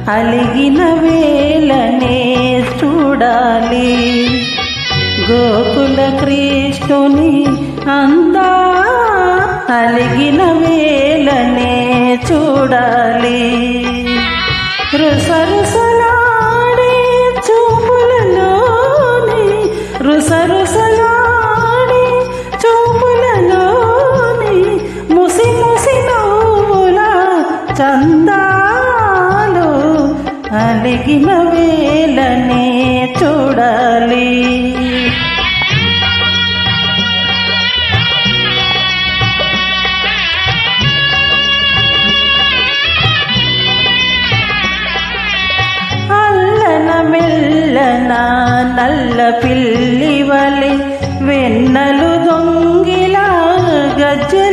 అలిగిన వేళనే చూడాలి గోకుల కృష్ణుని అందా అలిగిన వేళనే చూడాలి రుసరుసలాడే చూపులలోని రుసరుసలాడే చూపులలోని ముసి ముసి నవ్వుల చందాలు అలిగిన వేళనే చూడాలి మెల్లన నల్ల పిల్లివలె వెన్నలు దొంగిలా గజ్జె